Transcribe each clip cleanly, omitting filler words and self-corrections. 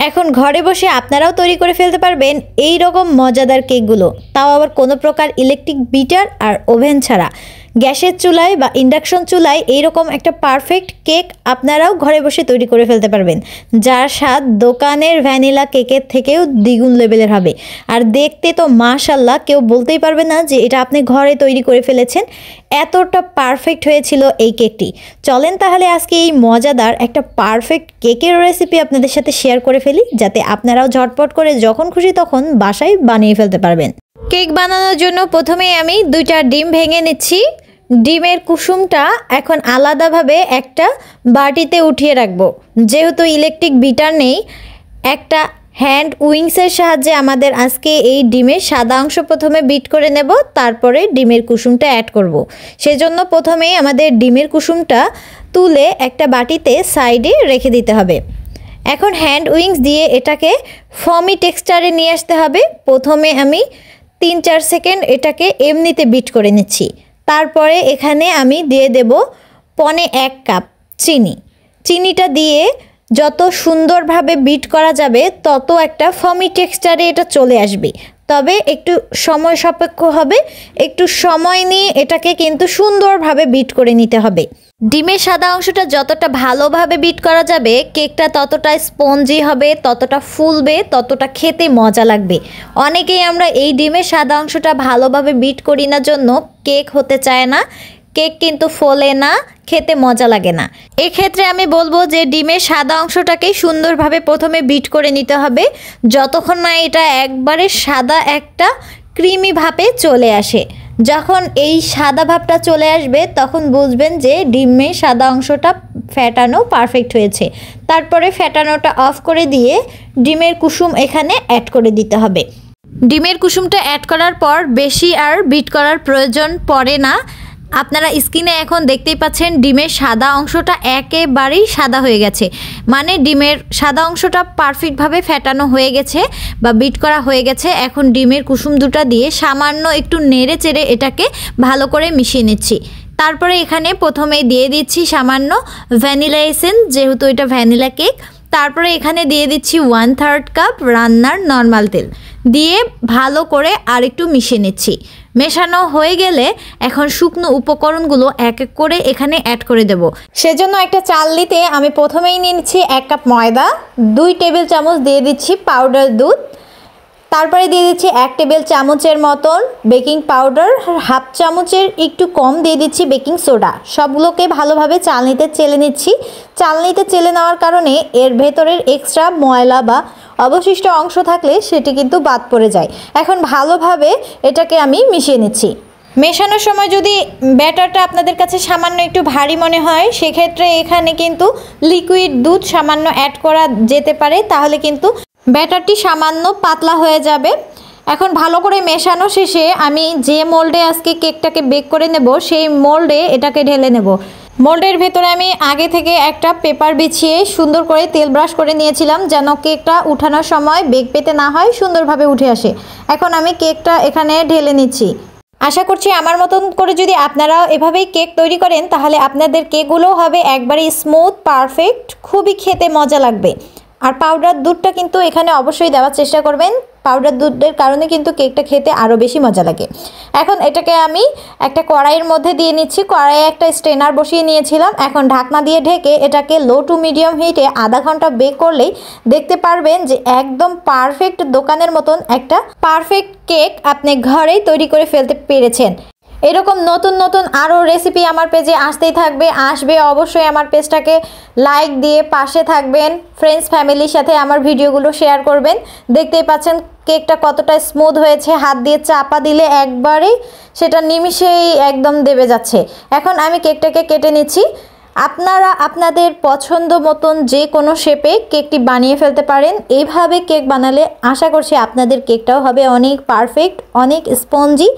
এখন ঘরে বসে আপনারাও তৈরি করে ফেলতে পারবেন এই রকম মজাদার কেকগুলো, তাও আবার কোনো প্রকার ইলেকট্রিক বিটার আর ওভেন ছাড়া। গ্যাসের চুলায় বা ইন্ডাকশন চুলায় এইরকম একটা পারফেক্ট কেক আপনারাও ঘরে বসে তৈরি করে ফেলতে পারবেন, যার স্বাদ দোকানের ভ্যানিলা কেকের থেকেও দ্বিগুণ লেভেলের হবে। আর দেখতে তো মাশাল্লাহ, কেউ বলতেই পারবে না যে এটা আপনি ঘরে তৈরি করে ফেলেছেন। এতটা পারফেক্ট হয়েছিল এই কেকটি। চলেন তাহলে আজকে এই মজাদার একটা পারফেক্ট কেকের রেসিপি আপনাদের সাথে শেয়ার করে ফেলি, যাতে আপনারাও ঝটপট করে যখন খুশি তখন বাসায় বানিয়ে ফেলতে পারবেন। কেক বানানোর জন্য প্রথমেই আমি 2টা ডিম ভেঙে নিচ্ছি। ডিমের কুসুমটা এখন আলাদাভাবে একটা বাটিতে উঠিয়ে রাখবো। যেহেতু ইলেকট্রিক বিটার নেই, একটা হ্যান্ড উইংসের সাহায্যে আমাদের আজকে এই ডিমের সাদা অংশ প্রথমে বিট করে নেব, তারপরে ডিমের কুসুমটা অ্যাড করব। সেজন্য প্রথমেই আমাদের ডিমের কুসুমটা তুলে একটা বাটিতে সাইডে রেখে দিতে হবে। এখন হ্যান্ড উইংস দিয়ে এটাকে ফমি টেক্সচারে নিয়ে আসতে হবে। প্রথমে আমি 3-4 সেকেন্ড এটাকে এমনিতে বিট করে নিচ্ছি। তারপরে এখানে আমি দিয়ে দেব 1 কাপ চিনি। চিনিটা দিয়ে যত সুন্দরভাবে বিট করা যাবে তত একটা ফমি টেক্সচারে এটা চলে আসবে। তবে একটু সময় সাপেক্ষ হবে, একটু সময় নিয়ে এটাকে কিন্তু সুন্দরভাবে বিট করে নিতে হবে। ডিমের সাদা অংশটা যতটা ভালোভাবে বিট করা যাবে, কেকটা ততটা স্পঞ্জি হবে, ততটা ফুলবে, ততটা খেতে মজা লাগবে। অনেকেই আমরা এই ডিমের সাদা অংশটা ভালোভাবে বিট করি না জন্য কেক হতে চায় না, কেক কিন্তু ফোলে না, খেতে মজা লাগে না। এক্ষেত্রে আমি বলবো যে ডিমের সাদা অংশটাকেই সুন্দরভাবে প্রথমে বিট করে নিতে হবে, যতক্ষণ না এটা একবারে সাদা একটা ক্রিমি ভাবে চলে আসে। যখন এই সাদা ভাবটা চলে আসবে তখন বুঝবেন যে ডিমের সাদা অংশটা ফ্যাটানো পারফেক্ট হয়েছে। তারপরে ফ্যাটানোটা অফ করে দিয়ে ডিমের কুসুম এখানে অ্যাড করে দিতে হবে। ডিমের কুসুমটা অ্যাড করার পর বেশি আর বিট করার প্রয়োজন পড়ে না। আপনারা স্ক্রিনে এখন দেখতেই পাচ্ছেন ডিমের সাদা অংশটা একেবারেই সাদা হয়ে গেছে, মানে ডিমের সাদা অংশটা পারফেক্টভাবে ফ্যাটানো হয়ে গেছে বা বিট করা হয়ে গেছে। এখন ডিমের কুসুম দুটা দিয়ে সামান্য একটু নেড়ে চেড়ে এটাকে ভালো করে মিশিয়ে নিচ্ছি। তারপরে এখানে প্রথমে দিয়ে দিচ্ছি সামান্য ভ্যানিলা এসেন্স, যেহেতু এটা ভ্যানিলা কেক। তারপরে এখানে দিয়ে দিচ্ছি 1/3 কাপ রান্নার নর্মাল তেল দিয়ে ভালো করে আরেকটু মিশিয়ে নিচ্ছি। মেশানো হয়ে গেলে এখন শুকনো উপকরণগুলো এক এক করে এখানে অ্যাড করে দেব। সেজন্য একটা চালনিতে আমি প্রথমেই নিয়ে নিচ্ছি 1 কাপ ময়দা, 2 টেবিল চামচ দিয়ে দিচ্ছি পাউডার দুধ, তারপরে দিয়ে দিচ্ছি 1 টেবিল চামচের মতন বেকিং পাউডার, 1/2 চামচের একটু কম দিয়ে দিচ্ছি বেকিং সোডা। সবগুলোকে ভালোভাবে চালনিতে চেলে নিচ্ছি। চালনিতে চেলে নেওয়ার কারণে এর ভেতরের এক্সট্রা ময়লা বা অবশিষ্ট অংশ থাকলে সেটি কিন্তু বাদ পড়ে যায়। এখন ভালোভাবে এটাকে আমি মিশিয়ে নিচ্ছি। মেশানোর সময় যদি ব্যাটারটা আপনাদের কাছে সামান্য একটু ভারী মনে হয়, সেক্ষেত্রে এখানে কিন্তু লিকুইড দুধ সামান্য অ্যাড করা যেতে পারে, তাহলে কিন্তু ব্যাটারটি সামান্য পাতলা হয়ে যাবে। এখন ভালো করে মেশানো শেষে আমি যে মোল্ডে আজকে কেকটাকে বেক করে নেব সেই মোল্ডে এটাকে ঢেলে নেব। মোল্ডের ভেতরে আমি আগে থেকে একটা পেপার বিছিয়ে সুন্দর করে তেল ব্রাশ করে নিয়েছিলাম, যেন কেকটা উঠানোর সময় বেগ পেতে না হয়, সুন্দরভাবে উঠে আসে। এখন আমি কেকটা এখানে ঢেলে নিচ্ছি। আশা করছি আমার মতন করে যদি আপনারাও এভাবেই কেক তৈরি করেন তাহলে আপনাদের কেকগুলো হবে একবারে স্মুথ, পারফেক্ট, খুবই খেতে মজা লাগবে। আর পাউডার দুধটা কিন্তু এখানে অবশ্যই দেওয়ার চেষ্টা করবেন, পাউডার দুধের কারণে কিন্তু কেকটা খেতে আরও বেশি মজা লাগে। এখন এটাকে আমি একটা কড়াইয়ের মধ্যে দিয়ে নিচ্ছি। কড়াইয়ে একটা স্ট্রেনার বসিয়ে নিয়েছিলাম। এখন ঢাকনা দিয়ে ঢেকে এটাকে লো টু মিডিয়াম হিটে আধা ঘন্টা বেক করলেই দেখতে পারবেন যে একদম পারফেক্ট দোকানের মতন একটা পারফেক্ট কেক আপনি ঘরেই তৈরি করে ফেলতে পেরেছেন। এরকম নতুন নতুন আরও রেসিপি আমার পেজে আসবে। অবশ্যই আমার পেজটাকে লাইক দিয়ে পাশে থাকবেন, ফ্রেন্ডস ফ্যামিলির সাথে আমার ভিডিওগুলো শেয়ার করবেন। দেখতেই পাচ্ছেন কেকটা কতটা স্মুথ হয়েছে, হাত দিয়ে চাপা দিলে একবারেই সেটা নিমিষেই একদম দেবে যাচ্ছে। এখন আমি কেকটাকে কেটে নিচ্ছি। আপনারা আপনাদের পছন্দ মতন যে কোনো শেপে কেকটি বানিয়ে ফেলতে পারেন। এইভাবে কেক বানালে আশা করছি আপনাদের কেকটাও হবে অনেক পারফেক্ট, অনেক স্পঞ্জি,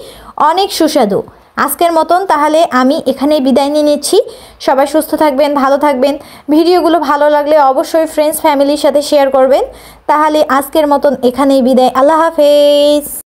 অনেক সুস্বাদু। আজকের মতন তাহলে আমি এখানেই বিদায় নিয়ে নিচ্ছি। সবাই সুস্থ থাকবেন, ভালো থাকবেন। ভিডিওগুলো ভালো লাগলে অবশ্যই ফ্রেন্ডস ফ্যামিলির সাথে শেয়ার করবেন। তাহলে আজকের মতন এখানেই বিদায়। আল্লাহ হাফেজ।